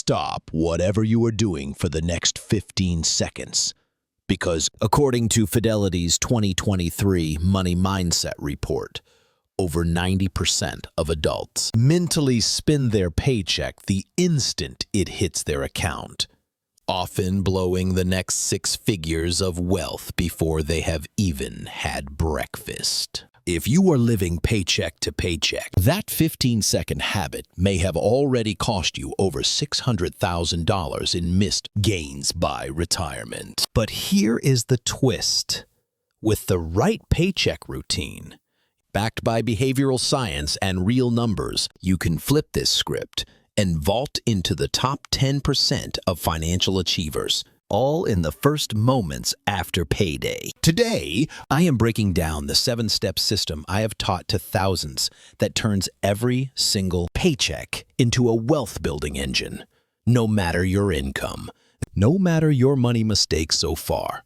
stop whatever you are doing for the next 15 seconds. Because according to Fidelity's 2023 Money Mindset Report, over 90% of adults mentally spend their paycheck the instant it hits their account, often blowing the next 6 figures of wealth before they have even had breakfast. If you are living paycheck to paycheck, that 15-second habit may have already cost you over $600,000 in missed gains by retirement. But here is the twist. With the right paycheck routine, backed by behavioral science and real numbers, you can flip this script and vault into the top 10% of financial achievers, all in the first moments after payday. Today, I am breaking down the 7-step system I have taught to thousands that turns every single paycheck into a wealth-building engine, no matter your income, no matter your money mistakes so far.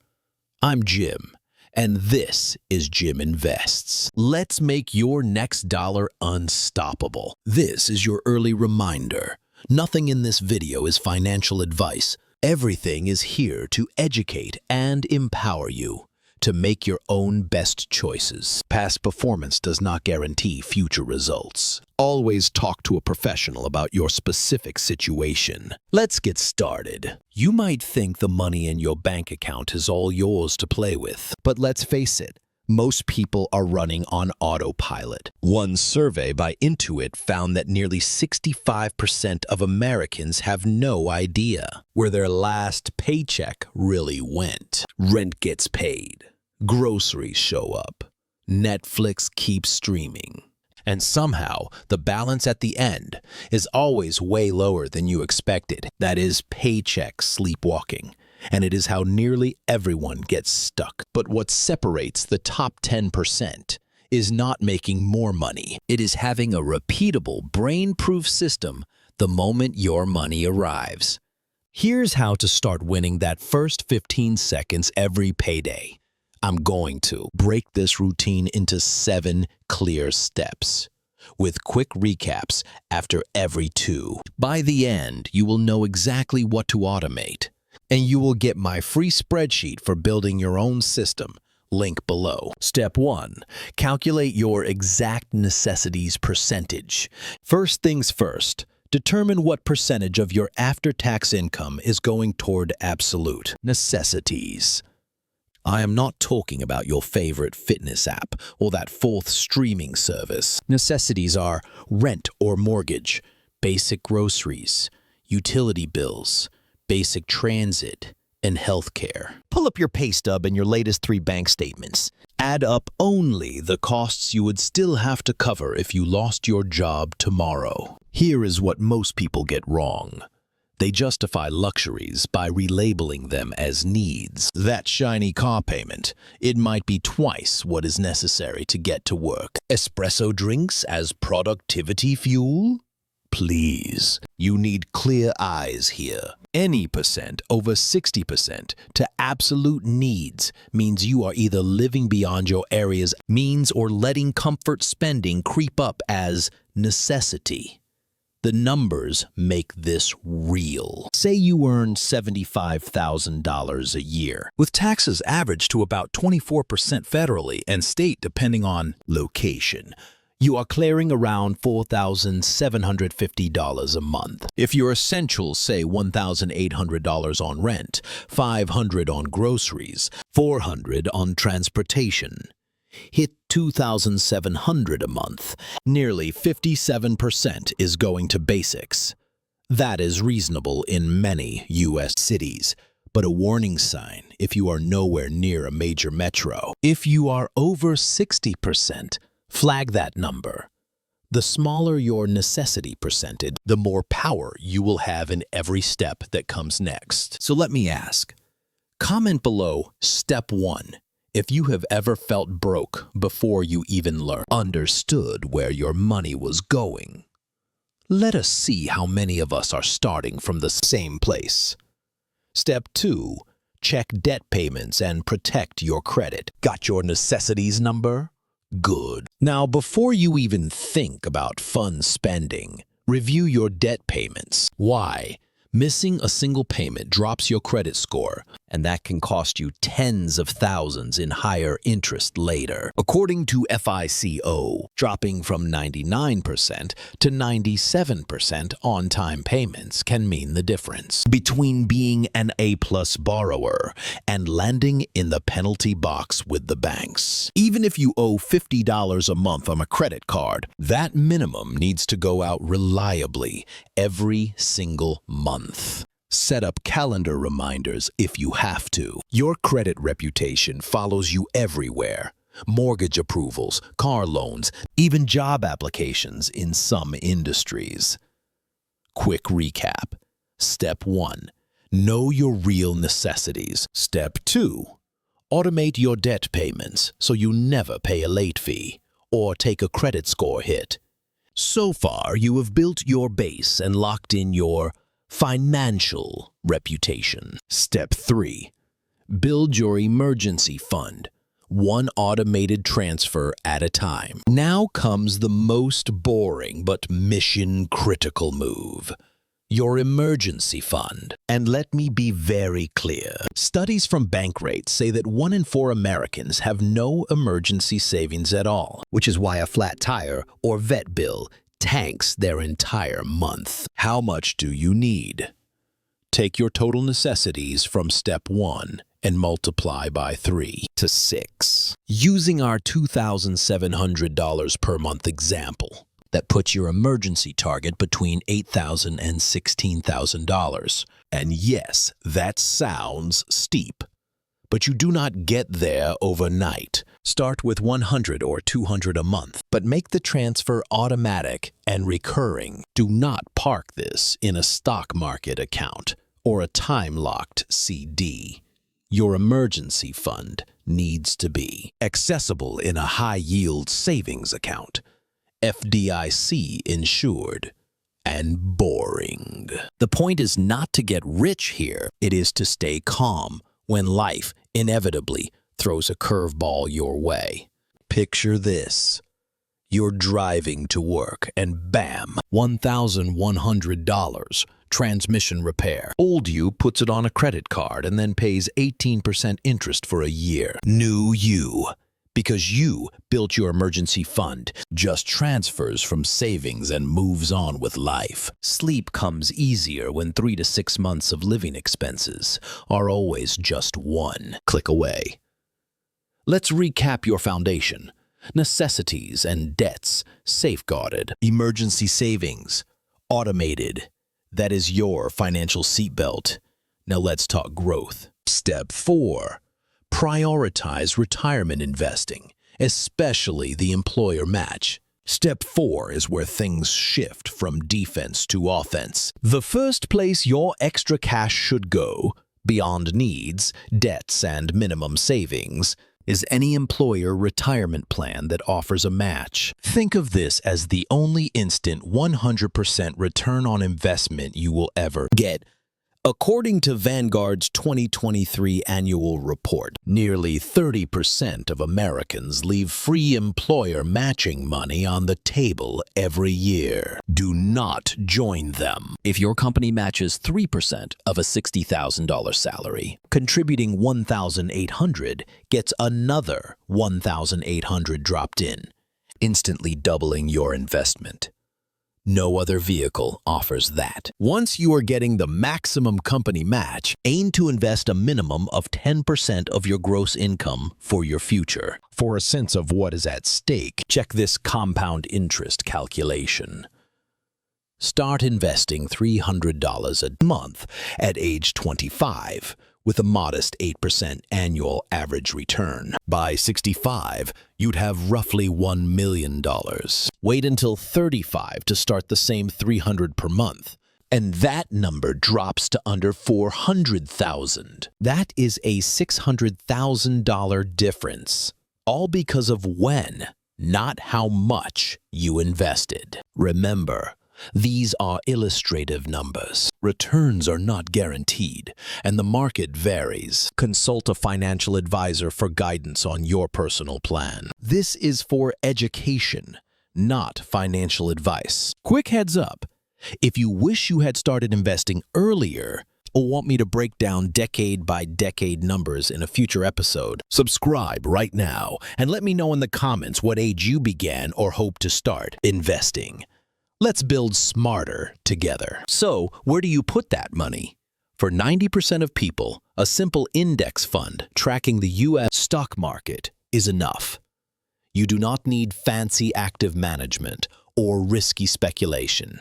I'm Jim, and this is Jim Invests. Let's make your next dollar unstoppable. This is your early reminder. Nothing in this video is financial advice. Everything is here to educate and empower you to make your own best choices. Past performance does not guarantee future results. Always talk to a professional about your specific situation. Let's get started. You might think the money in your bank account is all yours to play with, but let's face it, most people are running on autopilot. One survey by Intuit found that nearly 65% of Americans have no idea where their last paycheck really went. Rent gets paid, groceries show up, Netflix keeps streaming, and somehow the balance at the end is always way lower than you expected. That is paycheck sleepwalking. And it is how nearly everyone gets stuck. But what separates the top 10% is not making more money. It is having a repeatable, brain-proof system the moment your money arrives. Here's how to start winning that first 15 seconds every payday. I'm going to break this routine into 7 clear steps, with quick recaps after every 2. By the end, you will know exactly what to automate. And you will get my free spreadsheet for building your own system, link below. Step 1. Calculate your exact necessities percentage. First things first, determine what percentage of your after-tax income is going toward absolute necessities. I am not talking about your favorite fitness app or that 4th streaming service. Necessities are rent or mortgage, basic groceries, utility bills, basic transit, and healthcare. Pull up your pay stub and your latest 3 bank statements. Add up only the costs you would still have to cover if you lost your job tomorrow. Here is what most people get wrong. They justify luxuries by relabeling them as needs. That shiny car payment, it might be twice what is necessary to get to work. Espresso drinks as productivity fuel? Please, you need clear eyes here. Any percent over 60% to absolute needs means you are either living beyond your area's means or letting comfort spending creep up as necessity. The numbers make this real. Say you earn $75,000 a year, with taxes averaged to about 24% federally and state depending on location. You are clearing around $4,750 a month. If your essentials say $1,800 on rent, $500 on groceries, $400 on transportation, hit $2,700 a month. Nearly 57% is going to basics. That is reasonable in many U.S. cities, but a warning sign if you are nowhere near a major metro. If you are over 60%, flag that number. The smaller your necessity percentage, the more power you will have in every step that comes next. So let me ask, comment below step 1 if you have ever felt broke before you even understood where your money was going. Let us see how many of us are starting from the same place. Step 2, check debt payments and protect your credit. Got your necessities number? Good. Now, before you even think about fun spending, review your debt payments. Why? Missing a single payment drops your credit score, and that can cost you tens of thousands in higher interest later. According to FICO, dropping from 99% to 97% on-time payments can mean the difference between being an A-plus borrower and landing in the penalty box with the banks. Even if you owe $50 a month on a credit card, that minimum needs to go out reliably every single month. Set up calendar reminders if you have to. Your credit reputation follows you everywhere. Mortgage approvals, car loans, even job applications in some industries. Quick recap. Step 1. Know your real necessities. Step 2. Automate your debt payments so you never pay a late fee or take a credit score hit. So far, you have built your base and locked in your financial reputation. Step 3. Build your emergency fund, one automated transfer at a time. Now comes the most boring but mission-critical move. Your emergency fund. And let me be very clear. Studies from Bankrate say that 1 in 4 Americans have no emergency savings at all, which is why a flat tire or vet bill tanks their entire month. How much do you need? Take your total necessities from step 1 and multiply by 3 to 6. Using our $2,700 per month example, that puts your emergency target between $8,000 and $16,000. And yes, that sounds steep, but you do not get there overnight. Start with $100 or $200 a month, but make the transfer automatic and recurring. Do not park this in a stock market account or a time-locked CD. Your emergency fund needs to be accessible in a high-yield savings account, FDIC insured, and boring. The point is not to get rich here. It is to stay calm when life inevitably throws a curveball your way. Picture this. You're driving to work and bam, $1,100, transmission repair. Old you puts it on a credit card and then pays 18% interest for a year. New you. Because you built your emergency fund, just transfers from savings and moves on with life. Sleep comes easier when 3 to 6 months of living expenses are always just one click away. Let's recap your foundation. Necessities and debts safeguarded. Emergency savings automated. That is your financial seatbelt. Now let's talk growth. Step 4. Prioritize retirement investing, especially the employer match. Step 4 is where things shift from defense to offense. The first place your extra cash should go, beyond needs, debts, and minimum savings, is any employer retirement plan that offers a match. Think of this as the only instant 100% return on investment you will ever get. According to Vanguard's 2023 annual report, nearly 30% of Americans leave free employer matching money on the table every year. Do not join them. If your company matches 3% of a $60,000 salary, contributing $1,800 gets another $1,800 dropped in, instantly doubling your investment. No other vehicle offers that. Once you are getting the maximum company match, aim to invest a minimum of 10% of your gross income for your future. For a sense of what is at stake, check this compound interest calculation. Start investing $300 a month at age 25 with a modest 8% annual average return. By 65, you'd have roughly $1 million. Wait until 35 to start the same $300 per month, and that number drops to under $400,000. That is a $600,000 difference, all because of when, not how much you invested. Remember, these are illustrative numbers. Returns are not guaranteed, and the market varies. Consult a financial advisor for guidance on your personal plan. This is for education, not financial advice. Quick heads up, If you wish you had started investing earlier or want me to break down decade-by-decade numbers in a future episode, subscribe right now and let me know in the comments what age you began or hope to start investing. Let's build smarter together. So, where do you put that money? For 90% of people, a simple index fund tracking the U.S. stock market is enough. You do not need fancy active management or risky speculation.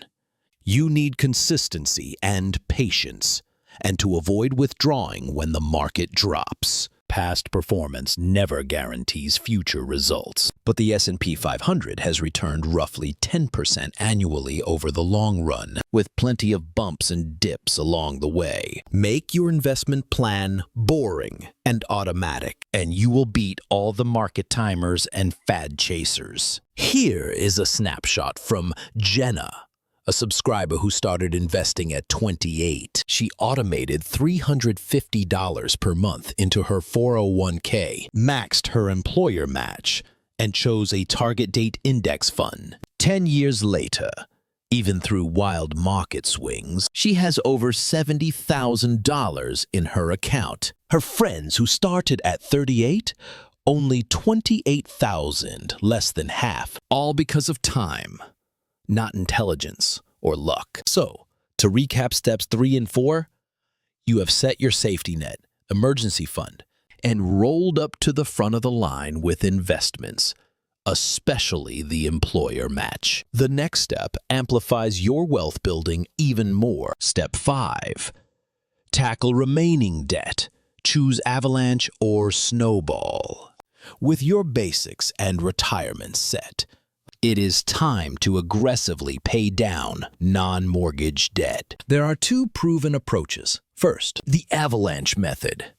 You need consistency and patience, and to avoid withdrawing when the market drops. Past performance never guarantees future results, but the S&P 500 has returned roughly 10% annually over the long run, with plenty of bumps and dips along the way. Make your investment plan boring and automatic, and you will beat all the market timers and fad chasers. Here is a snapshot from Jenna, a subscriber who started investing at 28. She automated $350 per month into her 401k, maxed her employer match, and chose a target date index fund. 10 years later, even through wild market swings, she has over $70,000 in her account. Her friends who started at 38, only $28,000, less than half, all because of time, not intelligence or luck. So, to recap steps 3 and 4, you have set your safety net, emergency fund, and rolled up to the front of the line with investments, especially the employer match. The next step amplifies your wealth building even more. Step 5, tackle remaining debt. Choose avalanche or snowball. With your basics and retirement set, it is time to aggressively pay down non-mortgage debt. There are 2 proven approaches. First, the avalanche method.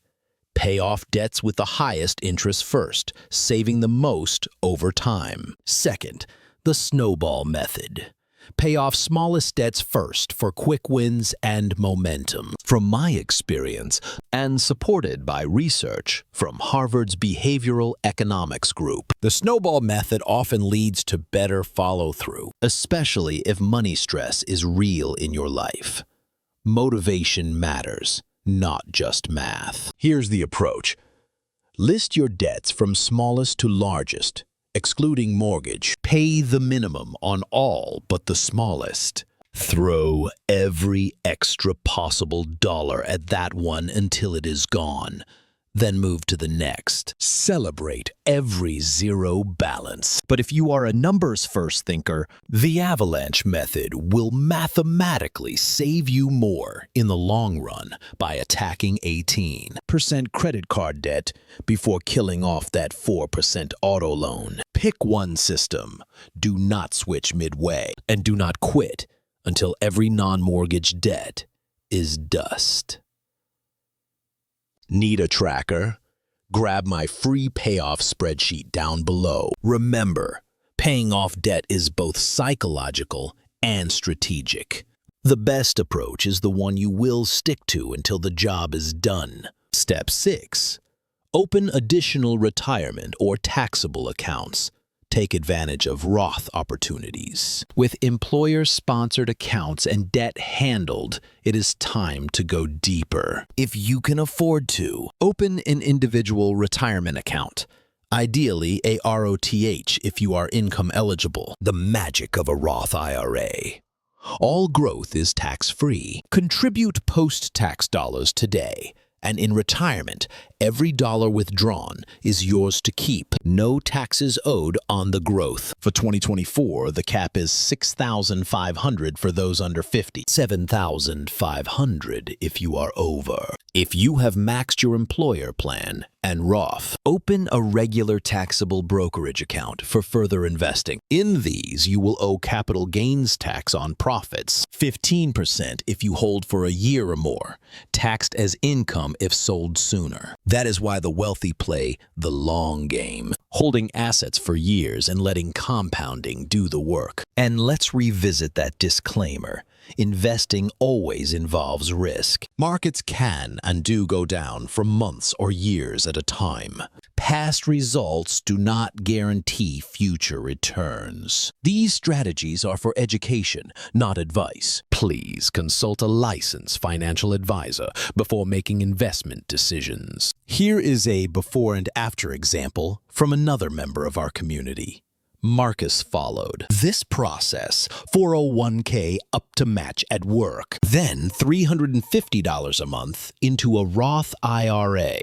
Pay off debts with the highest interest first, saving the most over time. Second, the snowball method. Pay off smallest debts first for quick wins and momentum. From my experience, and supported by research from Harvard's Behavioral Economics Group, the snowball method often leads to better follow-through, especially if money stress is real in your life. Motivation matters, not just math. Here's the approach. List your debts from smallest to largest, excluding mortgage. Pay the minimum on all but the smallest. Throw every extra possible dollar at that one until it is gone. Then move to the next. Celebrate every zero balance. But if you are a numbers-first thinker, the avalanche method will mathematically save you more in the long run by attacking 18% credit card debt before killing off that 4% auto loan. Pick one system. Do not switch midway, and do not quit until every non-mortgage debt is dust. Need a tracker? Grab my free payoff spreadsheet down below. Remember, paying off debt is both psychological and strategic. The best approach is the one you will stick to until the job is done. Step 6. Open additional retirement or taxable accounts. Take advantage of Roth opportunities. With employer-sponsored accounts and debt handled, it is time to go deeper. If you can afford to, open an individual retirement account. Ideally, a ROTH if you are income eligible. The magic of a Roth IRA. All growth is tax-free. Contribute post-tax dollars today. And in retirement, every dollar withdrawn is yours to keep. No taxes owed on the growth. For 2024, the cap is $6,500 for those under 50, $7,500 if you are over. If you have maxed your employer plan and Roth, open a regular taxable brokerage account for further investing. In these, you will owe capital gains tax on profits, 15% if you hold for a year or more, taxed as income if sold sooner. That is why the wealthy play the long game, holding assets for years and letting compounding do the work. And let's revisit that disclaimer. Investing always involves risk. Markets can and do go down for months or years at a time. Past results do not guarantee future returns. These strategies are for education, not advice. Please consult a licensed financial advisor before making investment decisions. Here is a before and after example from another member of our community. Marcus followed this process: 401k up to match at work, then $350 a month into a Roth IRA,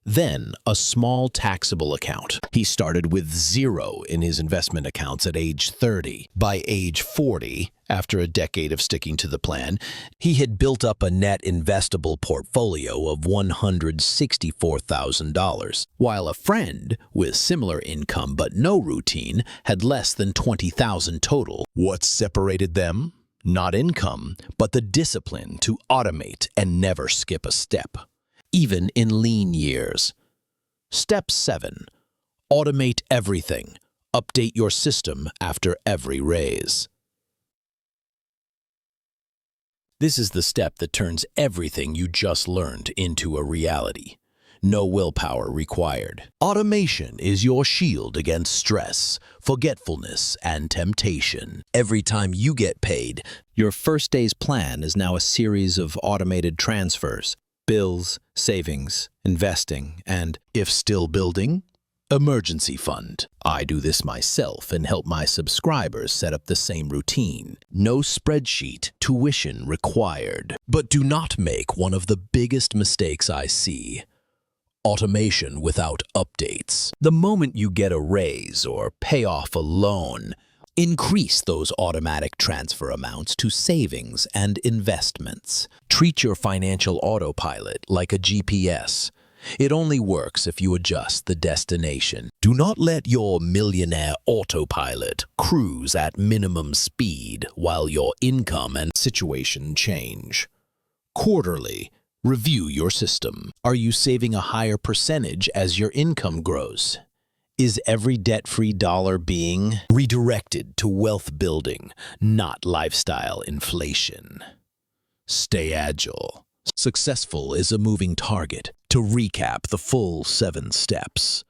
then a small taxable account. He started with 0 in his investment accounts at age 30. By age 40, after a decade of sticking to the plan, he had built up a net investable portfolio of $164,000, while a friend with similar income but no routine had less than $20,000 total. What separated them? Not income, but the discipline to automate and never skip a step, even in lean years. Step 7. Automate everything. Update your system after every raise. This is the step that turns everything you just learned into a reality. No willpower required. Automation is your shield against stress, forgetfulness, and temptation. Every time you get paid, your first day's plan is now a series of automated transfers: bills, savings, investing, and, if still building, emergency fund. I do this myself and help my subscribers set up the same routine. No spreadsheet, tuition required. But do not make one of the biggest mistakes I see: automation without updates. The moment you get a raise or pay off a loan, increase those automatic transfer amounts to savings and investments. Treat your financial autopilot like a GPS. It only works if you adjust the destination. Do not let your millionaire autopilot cruise at minimum speed while your income and situation change. Quarterly, review your system. Are you saving a higher percentage as your income grows? Is every debt-free dollar being redirected to wealth building, not lifestyle inflation? Stay agile. Successful is a moving target. To recap the full 7 steps.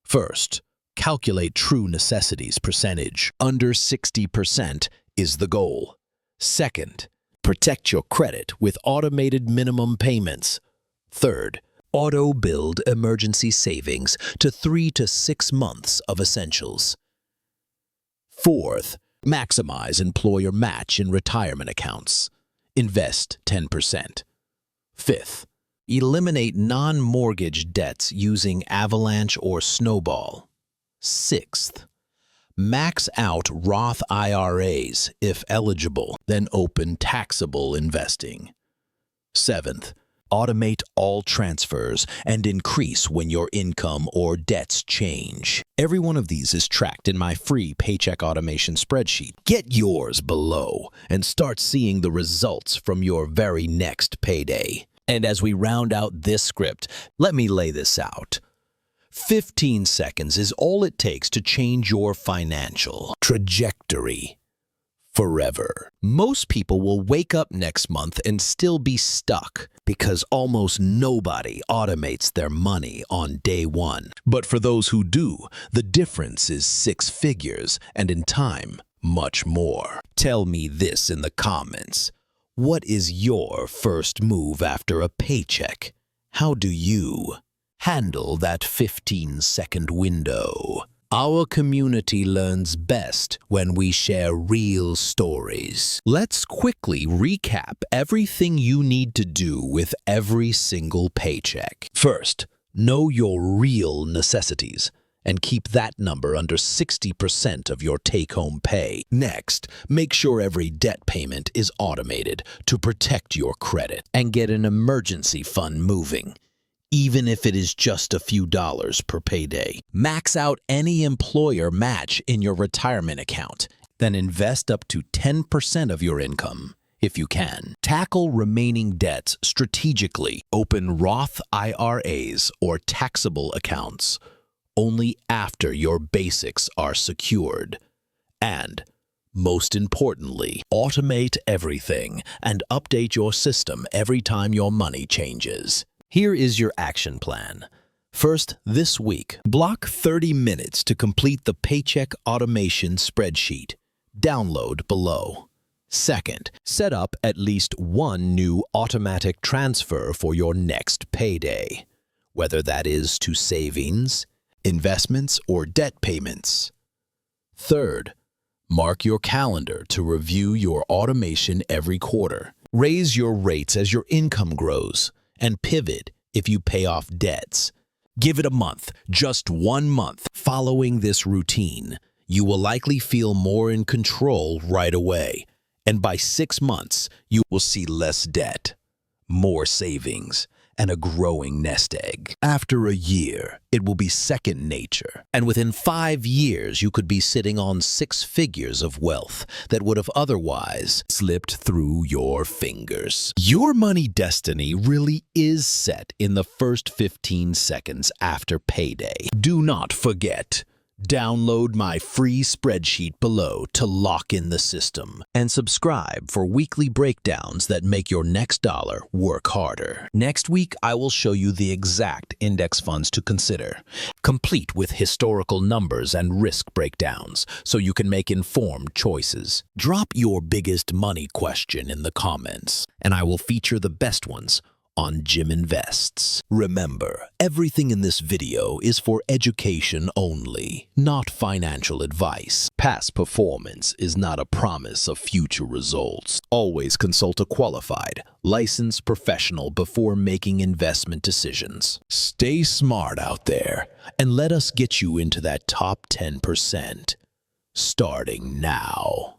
First, calculate true necessities percentage. Under 60% is the goal. Second, protect your credit with automated minimum payments. Third, auto-build emergency savings to 3 to 6 months of essentials. Fourth, maximize employer match in retirement accounts. Invest 10%. Fifth, eliminate non-mortgage debts using Avalanche or Snowball. Sixth, max out Roth IRAs if eligible, then open taxable investing. Seventh, automate all transfers and increase when your income or debts change. Every one of these is tracked in my free paycheck automation spreadsheet. Get yours below and start seeing the results from your very next payday. And as we round out this script, let me lay this out. 15 seconds is all it takes to change your financial trajectory forever. Most people will wake up next month and still be stuck because almost nobody automates their money on day 1. But for those who do, the difference is 6 figures and in time, much more. Tell me this in the comments. What is your first move after a paycheck? How do you handle that 15-second window? Our community learns best when we share real stories. Let's quickly recap everything you need to do with every single paycheck. First, know your real necessities and keep that number under 60% of your take-home pay. Next, make sure every debt payment is automated to protect your credit and get an emergency fund moving, even if it is just a few dollars per payday. Max out any employer match in your retirement account, then invest up to 10% of your income if you can. Tackle remaining debts strategically. Open Roth IRAs or taxable accounts only after your basics are secured. And, most importantly, automate everything and update your system every time your money changes. Here is your action plan. First, this week, block 30 minutes to complete the paycheck automation spreadsheet. Download below. Second, set up at least one new automatic transfer for your next payday, whether that is to savings, investments, or debt payments. Third, mark your calendar to review your automation every quarter. Raise your rates as your income grows, and pivot if you pay off debts. Give it a month, just 1 month. Following this routine, you will likely feel more in control right away. And by 6 months, you will see less debt, more savings, and a growing nest egg. After a year, it will be second nature. And within 5 years, you could be sitting on 6 figures of wealth that would have otherwise slipped through your fingers. Your money destiny really is set in the first 15 seconds after payday. Do not forget, download my free spreadsheet below to lock in the system, and subscribe for weekly breakdowns that make your next dollar work harder. Next week, I will show you the exact index funds to consider, complete with historical numbers and risk breakdowns, so you can make informed choices. Drop your biggest money question in the comments, and I will feature the best ones on Jim Invests. Remember, everything in this video is for education only, not financial advice. Past performance is not a promise of future results. Always consult a qualified, licensed professional before making investment decisions. Stay smart out there, and let us get you into that top 10%, starting now.